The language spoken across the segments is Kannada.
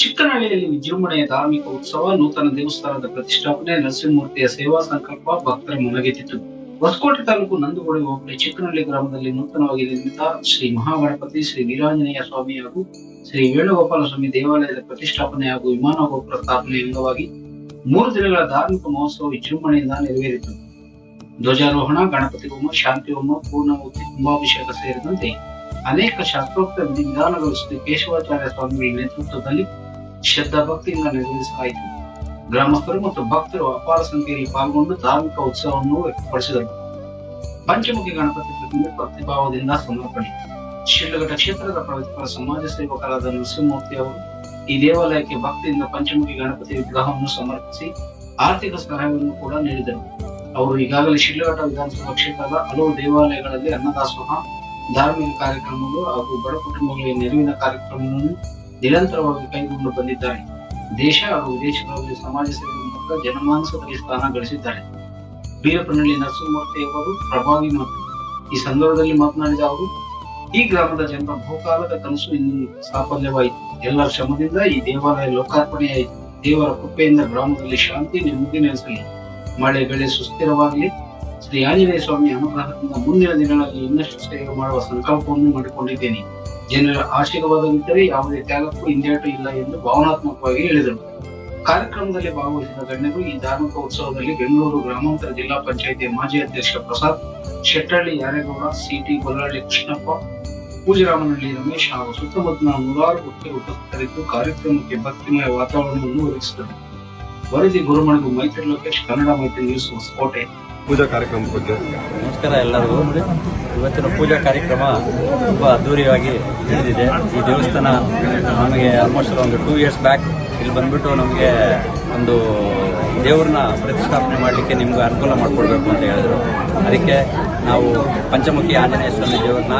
ಚಿಕ್ಕನಹಳ್ಳಿಯಲ್ಲಿ ವಿಜೃಂಭಣೆಯ ಧಾರ್ಮಿಕ ಉತ್ಸವ, ನೂತನ ದೇವಸ್ಥಾನದ ಪ್ರತಿಷ್ಠಾಪನೆ, ನರಸಿಂಹಮೂರ್ತಿಯ ಸೇವಾ ಸಂಕಲ್ಪ ಭಕ್ತರ ಮನಗೆದ್ದಿತು. ಹೊಸಕೋಟೆ ತಾಲೂಕು ನಂದಗೋಡಿ ಹೋಬಳಿ ಚಿಕ್ಕನಹಳ್ಳಿ ಗ್ರಾಮದಲ್ಲಿ ನೂತನವಾಗಿ ನಿರ್ಮಿತ ಶ್ರೀ ಮಹಾಗಣಪತಿ, ಶ್ರೀ ವೀರಾಂಜನೇಯ ಸ್ವಾಮಿ ಹಾಗೂ ಶ್ರೀ ವೇಣುಗೋಪಾಲ ಸ್ವಾಮಿ ದೇವಾಲಯದ ಪ್ರತಿಷ್ಠಾಪನೆ ಹಾಗೂ ವಿಮಾನ ಗೋಪುರ ಸ್ಥಾಪನೆ ಅಂಗವಾಗಿ 3 ದಿನಗಳ ಧಾರ್ಮಿಕ ಮಹೋತ್ಸವ ವಿಜೃಂಭಣೆಯಿಂದ ನೆರವೇರಿತು. ಧ್ವಜಾರೋಹಣ, ಗಣಪತಿ ಹೋಮ, ಶಾಂತಿ ಹೋಮ, ಪೂರ್ಣಮೂರ್ತಿ ಕುಂಭಾಭಿಷೇಕ ಸೇರಿದಂತೆ ಅನೇಕ ಶಾಸ್ತ್ರೋಕ್ತ ವಿಧಿವಿಧಾನಗಳು ಶ್ರೀ ಕೇಶವಾಚಾರ್ಯ ಸ್ವಾಮಿಗಳ ನೇತೃತ್ವದಲ್ಲಿ ಶ್ರದ್ಧಾ ಭಕ್ತಿಯಿಂದ ನೆರವೇರಿಸಲಾಯಿತು. ಗ್ರಾಮಸ್ಥರು ಮತ್ತು ಭಕ್ತರು ಅಪಾರ ಸಂಖ್ಯೆಯಲ್ಲಿ ಪಾಲ್ಗೊಂಡು ಧಾರ್ಮಿಕ ಉತ್ಸವವನ್ನು ವ್ಯಕ್ತಪಡಿಸಿದರು. ಪಂಚಮುಖಿ ಗಣಪತಿ ಪ್ರತಿಮೆ ಪ್ರತಿಭಾವದಿಂದ ಸಮರ್ಪಣೆ. ಶಿಡ್ಲಘಟ್ಟ ಕ್ಷೇತ್ರದ ಪವಿತ್ರ ಸಮಾಜ ಸೇವಕರಾದ ನರಸಿಂಹಮೂರ್ತಿ ಅವರು ಈ ದೇವಾಲಯಕ್ಕೆ ಭಕ್ತಿಯಿಂದ ಪಂಚಮುಖಿ ಗಣಪತಿ ವಿಗ್ರಹವನ್ನು ಸಮರ್ಪಿಸಿ ಆರ್ಥಿಕ ಸಹಾಯವನ್ನು ಕೂಡ ನೀಡಿದರು. ಅವರು ಈಗಾಗಲೇ ಶಿಡ್ಲಘಟ್ಟ ವಿಧಾನಸಭಾ ಕ್ಷೇತ್ರದ ಹಲವು ದೇವಾಲಯಗಳಲ್ಲಿ ಅನ್ನದಾಸೋಹ, ಧಾರ್ಮಿಕ ಕಾರ್ಯಕ್ರಮಗಳು ಹಾಗೂ ಬಡ ಕುಟುಂಬಗಳಿಗೆ ನೆರವಿನ ಕಾರ್ಯಕ್ರಮವನ್ನು ನಿರಂತರವಾಗಿ ಕೈಗೊಂಡು ಬಂದಿದ್ದಾರೆ. ದೇಶ ಹಾಗೂ ವಿದೇಶಗಳಲ್ಲಿ ಸಮಾಜ ಸೇವೆ ಮೂಲಕ ಜನಮಾನಸದಲ್ಲಿ ಸ್ಥಾನ ಗಳಿಸಿದ್ದಾರೆ. ಬೀರಪ್ಪನಹಳ್ಳಿ ನರಸಿಂಹಮೂರ್ತಿ ಅವರು ಪ್ರಭಾವಿ ಮಾತು. ಈ ಸಂದರ್ಭದಲ್ಲಿ ಮಾತನಾಡಿದ ಅವರು, ಈ ಗ್ರಾಮದ ಜನರ ಬಹುಕಾಲದ ಕನಸು ಇನ್ನು ಸಾಫಲ್ಯವಾಯಿತು. ಎಲ್ಲರ ಶ್ರಮದಿಂದ ಈ ದೇವಾಲಯ ಲೋಕಾರ್ಪಣೆಯಾಯಿತು. ದೇವರ ಕೃಪೆಯಿಂದ ಗ್ರಾಮದಲ್ಲಿ ಶಾಂತಿ, ನೆಮ್ಮದಿ ನೆಲೆಸಲಿ. ಮಳೆ ಬೆಳೆ ಸುಸ್ಥಿರವಾಗಲಿ. ಶ್ರೀ ಆಂಜನೇಯ ಸ್ವಾಮಿ ಅನುಗ್ರಹದಿಂದ ಮುಂದಿನ ದಿನಗಳಲ್ಲಿ ಇನ್ನಷ್ಟು ಸೇವೆ ಮಾಡುವ ಸಂಕಲ್ಪವನ್ನು ಮಾಡಿಕೊಂಡಿದ್ದೇನೆ. ಜನರ ಆಶೀರ್ವಾದವಿದ್ದರೆ ಯಾವುದೇ ತ್ಯಾಗಕ್ಕೂ ಹಿಂದೇಟು ಇಲ್ಲ ಎಂದು ಭಾವನಾತ್ಮಕವಾಗಿ ಹೇಳಿದರು. ಕಾರ್ಯಕ್ರಮದಲ್ಲಿ ಭಾಗವಹಿಸಿದ ಗಣ್ಯರು ಈ ಧಾರ್ಮಿಕ ಉತ್ಸವದಲ್ಲಿ ಬೆಂಗಳೂರು ಗ್ರಾಮಾಂತರ ಜಿಲ್ಲಾ ಪಂಚಾಯಿತಿ ಮಾಜಿ ಅಧ್ಯಕ್ಷ ಪ್ರಸಾದ್, ಶೆಟ್ಟಳ್ಳಿ ಯಾರೇಗೌಡ, ಸಿಟಿ ಗೊಲ್ಲಹಳ್ಳಿ ಕೃಷ್ಣಪ್ಪ, ಪೂಜರಾಮನಹಳ್ಳಿ ರಮೇಶ್ ಹಾಗೂ ಸುತ್ತಮುತ್ತಲಿನ ನೂರಾರು ಭಕ್ತರು ಉಪಸ್ಥಿತರಿದ್ದು ಕಾರ್ಯಕ್ರಮಕ್ಕೆ ಭಕ್ತಿಮಯ ವಾತಾವರಣವನ್ನು ಒದಗಿಸಿದರು. ವರದಿ ಗುರುಮಣಗು ಮೈತ್ರಿ ಲೋಕೇಶ್, ಕನ್ನಡ ಮೈತ್ರಿ ನ್ಯೂಸ್, ಹೊಸಕೋಟೆ. ಪೂಜಾ ಕಾರ್ಯಕ್ರಮ ಬಗ್ಗೆ ನಮಸ್ಕಾರ ಎಲ್ಲರಿಗೂ. ಇವತ್ತಿನ ಪೂಜಾ ಕಾರ್ಯಕ್ರಮ ತುಂಬ ಅದ್ದೂರಿಯಾಗಿ ನಡೆದಿದೆ. ಈ ದೇವಸ್ಥಾನ ನಮಗೆ ಆಲ್ಮೋಸ್ಟ್ ಒಂದು 2 years ಬ್ಯಾಕ್ ಇಲ್ಲಿ ಬಂದ್ಬಿಟ್ಟು ನಮಗೆ ಒಂದು ದೇವ್ರನ್ನ ಪ್ರತಿಷ್ಠಾಪನೆ ಮಾಡಲಿಕ್ಕೆ ನಿಮ್ಗೆ ಅನುಕೂಲ ಮಾಡಿಕೊಡ್ಬೇಕು ಅಂತ ಹೇಳಿದ್ರು. ಅದಕ್ಕೆ ನಾವು ಪಂಚಮುಖಿ ಆಂಜನೇಯ ಸ್ವಾಮಿ ದೇವ್ರನ್ನ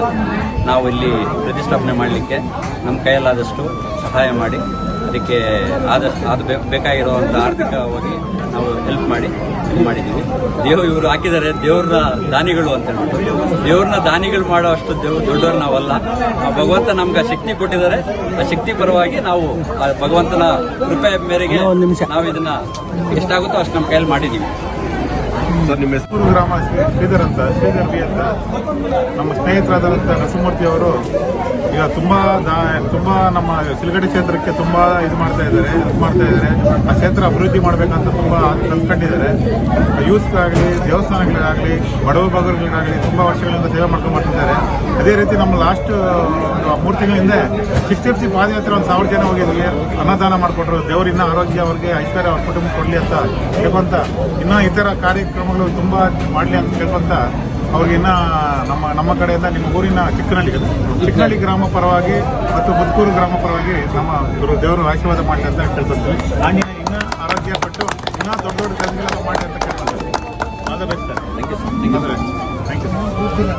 ನಾವು ಇಲ್ಲಿ ಪ್ರತಿಷ್ಠಾಪನೆ ಮಾಡಲಿಕ್ಕೆ ನಮ್ಮ ಕೈಯಲ್ಲಾದಷ್ಟು ಸಹಾಯ ಮಾಡಿ ಅದಕ್ಕೆ ಅದು ಬೇಕಾಗಿರುವಂಥ ಆರ್ಥಿಕವಾಗಿ ನಾವು ಹೆಲ್ಪ್ ಮಾಡಿ ಇದು ಮಾಡಿದ್ದೀವಿ. ಇವರು ಹಾಕಿದ್ದಾರೆ ದೇವ್ರನ್ನ ದಾನಿಗಳು ಅಂತ ಹೇಳ್ಬಿಟ್ಟು. ದೇವ್ರನ್ನ ದಾನಿಗಳು ಮಾಡೋ ಅಷ್ಟು ದೊಡ್ಡವ್ರು ನಾವಲ್ಲ. ಭಗವಂತ ನಮ್ಗೆ ಶಕ್ತಿ ಕೊಟ್ಟಿದ್ದಾರೆ. ಆ ಶಕ್ತಿ ಪರವಾಗಿ ನಾವು ಆ ಭಗವಂತನ ಕೃಪೆ ಮೇರೆಗೆ ನಾವು ಇದನ್ನ ಎಷ್ಟಾಗುತ್ತೋ ಅಷ್ಟು ನಮ್ಮ ಕೈಯಲ್ಲಿ ಮಾಡಿದ್ದೀವಿ. ಸರ್, ನಿಮ್ಮ ಹೆಸರು? ಗ್ರಾಮ ಶ್ರೀಧರ್ ಬಿ ಅಂತ ನಮ್ಮ ಸ್ನೇಹಿತರಾದಂಥ ನರಸಿಂಹಮೂರ್ತಿ ಅವರು ಈಗ ತುಂಬಾ ನಮ್ಮ ಸಿಲಗಡಿ ಕ್ಷೇತ್ರಕ್ಕೆ ತುಂಬಾ ಇದು ಮಾಡ್ತಾ ಇದ್ದಾರೆ. ಆ ಕ್ಷೇತ್ರ ಅಭಿವೃದ್ಧಿ ಮಾಡಬೇಕಂತ ತುಂಬಾ ಕಲ್ತ್ಕೊಂಡಿದ್ದಾರೆ. ಯೂತ್ಗಾಗಲಿ, ದೇವಸ್ಥಾನಗಳಿಗಾಗಲಿ, ಬಡವ ಬಗರುಗಳಿಗಾಗಲಿ ತುಂಬಾ ವರ್ಷಗಳಿಂದ ಸೇವೆ ಮಾಡ್ಕೊಂಡು ಬರ್ತಿದ್ದಾರೆ. ಅದೇ ರೀತಿ ನಮ್ಮ ಲಾಸ್ಟ್ 3 ತಿಂಗಳ ಹಿಂದೆ ಶಿಕ್ಷಿಸಿ ಪಾದಯಾತ್ರೆ 1,000 ಜನ ಹೋಗಿದ್ವಿ. ಅನ್ನದಾನ ಮಾಡಿಕೊಟ್ರು. ದೇವರು ಇನ್ನೂ ಆರೋಗ್ಯ ಅವ್ರಿಗೆ, ಐಶ್ವರ್ಯ ಅವ್ರ ಕುಟುಂಬ ಕೊಡಲಿ ಅಂತ ಕೇಳ್ಕೊಂತ, ಇನ್ನೂ ಇತರ ಕಾರ್ಯಕ್ರಮಗಳು ತುಂಬಾ ಮಾಡಲಿ ಅಂತ ಕೇಳ್ಕೊಂತ ಅವ್ರಿಗೆ ಇನ್ನ ನಮ್ಮ ಕಡೆಯಿಂದ ನಿಮ್ಮ ಊರಿನ ಚಿಕ್ಕನಹಳ್ಳಿ ಗ್ರಾಮ ಪರವಾಗಿ ಮತ್ತು ಮುದ್ಕೂರು ಗ್ರಾಮ ಪರವಾಗಿ ನಮ್ಮ ದೇವರು ಆಶೀರ್ವಾದ ಮಾಡಲಿ ಅಂತ ಕೇಳ್ಕೊತೀವಿ. ಆಂಜನೇಯ ಇನ್ನೂ ಆರೋಗ್ಯ ಪಟ್ಟು ಇನ್ನೂ ದೊಡ್ಡ ಕೆಲಸಗಳನ್ನು ಮಾಡಲಿ ಅಂತ ಕೇಳ್ಕೊತೀವಿ. All the best sir. Thank you.